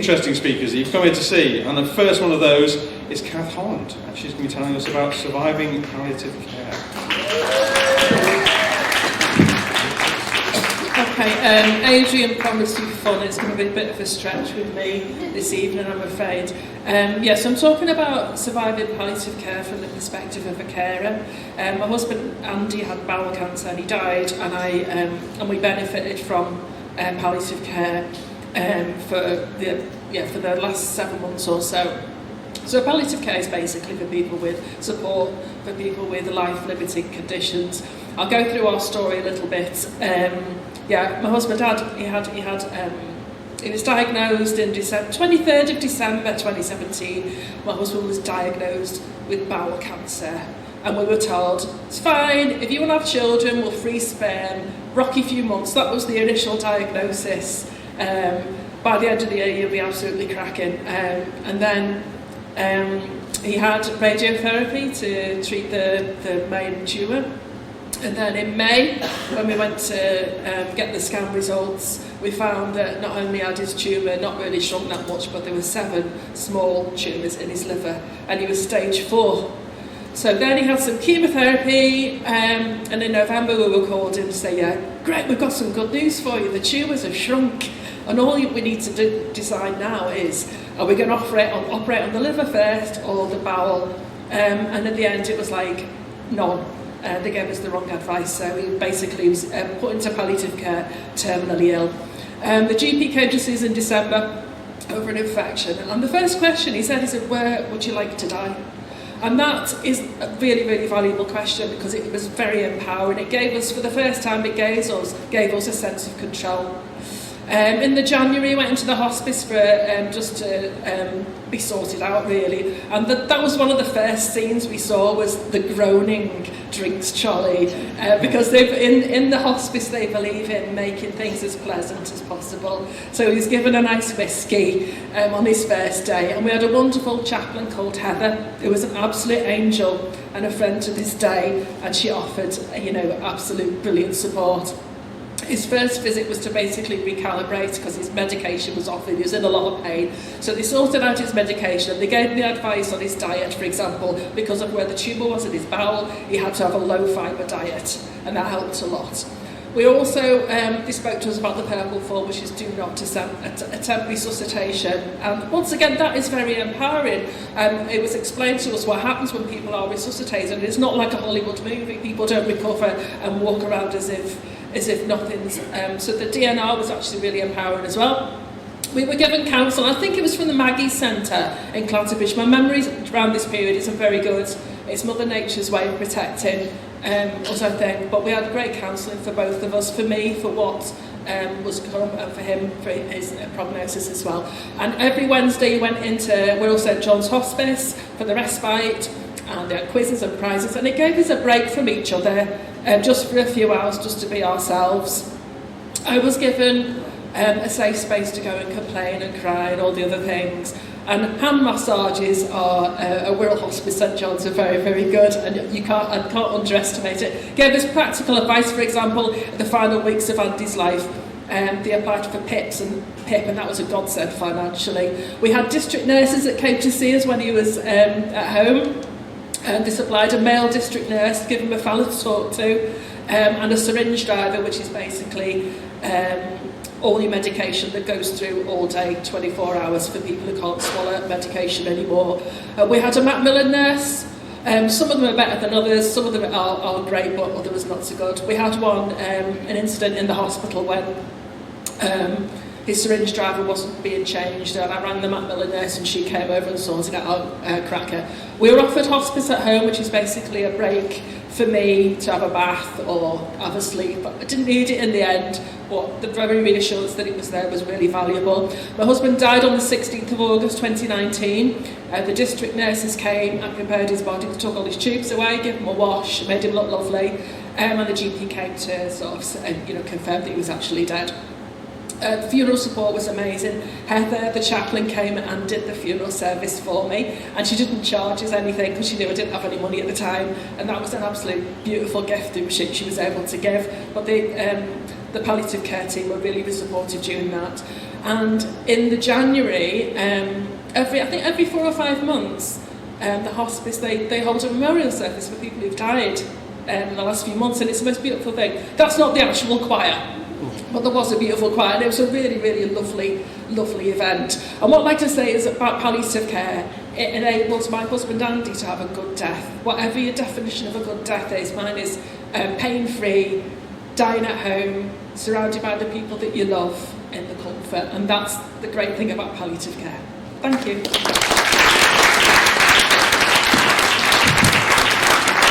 interesting speakers that you've come here to see, and the first one of those is Cath Holland, and she's going to be telling us about surviving palliative care. Okay, Adrian promised to be fun. It's going to be a bit of a stretch with me this evening, I'm afraid. So I'm talking about surviving palliative care from the perspective of a carer. My husband Andy had bowel cancer and he died, and we benefited from palliative care for the last 7 months or so. So palliative care is basically for people with support, for people with life-limiting conditions. I'll go through our story a little bit. My husband he was diagnosed in 23rd of December 2017. My husband was diagnosed with bowel cancer, and we were told, it's fine, if you want to have children, we'll freeze sperm, rocky few months. That was the initial diagnosis. By the end of the year, you'll be absolutely cracking. And then he had radiotherapy to treat the main tumour. And then in May, when we went to get the scan results, we found that not only had his tumour not really shrunk that much, but there were 7 small tumours in his liver, and he was stage 4. So then he had some chemotherapy, and in November we were called in to say, yeah, great, we've got some good news for you, the tumours have shrunk, and all we need to decide now is, are we going to operate on the liver first or the bowel? And at the end it was like, none. They gave us the wrong advice, so he basically was put into palliative care, terminally ill. The GP came to see us in December over an infection, and the first question he said, where would you like to die? And that is a really, really valuable question, because it was very empowering. It gave us, for the first time, it gave us a sense of control. In the January, we went into the hospice for just to be sorted out, really. And that was one of the first scenes we saw, was the groaning drinks trolley, because in the hospice they believe in making things as pleasant as possible. So he was given a nice whiskey on his first day, and we had a wonderful chaplain called Heather, who was an absolute angel and a friend to this day, and she offered, absolute brilliant support. His first visit was to basically recalibrate, because his medication was off, he was in a lot of pain. So they sorted out his medication. They gave me advice on his diet, for example, because of where the tumour was in his bowel, he had to have a low-fibre diet, and that helped a lot. We also, they spoke to us about the purple form, which is do not attempt resuscitation. And once again, that is very empowering. It was explained to us what happens when people are resuscitated. It's not like a Hollywood movie. People don't recover and walk around as if nothing's... So the DNR was actually really empowering as well. We were given counsel, I think it was from the Maggie Centre in Clatterbush. My memories around this period isn't very good. It's Mother Nature's way of protecting us, I think. But we had great counselling for both of us, for me, for what was come, and for him, for his prognosis as well. And every Wednesday we went into Wirral St John's Hospice for the respite, and they had quizzes and prizes, and it gave us a break from each other, just for a few hours, just to be ourselves. I was given a safe space to go and complain and cry and all the other things. And hand massages are at Wirral Hospice St John's are very, very good, and I can't underestimate it. Gave us practical advice, for example, the final weeks of Andy's life. They applied for PIP, and that was a godsend financially. We had district nurses that came to see us when he was at home. They supplied a male district nurse to give him a fella to talk to, and a syringe driver, which is basically all your medication that goes through all day, 24 hours, for people who can't swallow medication anymore. We had a Macmillan nurse. Some of them are better than others, some of them are great, but others not so good. We had an incident in the hospital when his syringe driver wasn't being changed, and I rang the Macmillan nurse and she came over and sorted out our cracker. We were offered hospice at home, which is basically a break for me to have a bath or have a sleep. I didn't need it in the end, but the very reassurance that it was there was really valuable. My husband died on the 16th of August 2019. The district nurses came and prepared his body, took all his tubes away, gave him a wash, made him look lovely, and the GP came to sort of confirm that he was actually dead. The funeral support was amazing. Heather, the chaplain, came and did the funeral service for me, and she didn't charge us anything because she knew I didn't have any money at the time, and that was an absolute beautiful gift that she was able to give. But the palliative care team were really supportive during that. And in the January, every 4 or 5 months, the hospice, they hold a memorial service for people who've died in the last few months, and it's the most beautiful thing. That's not the actual choir, but there was a beautiful choir, and it was a really, really lovely event. And what I'd like to say is about palliative care, it enables my husband Andy to have a good death. Whatever your definition of a good death is, mine is pain-free, dying at home, surrounded by the people that you love in the comfort, and that's the great thing about palliative care. Thank you.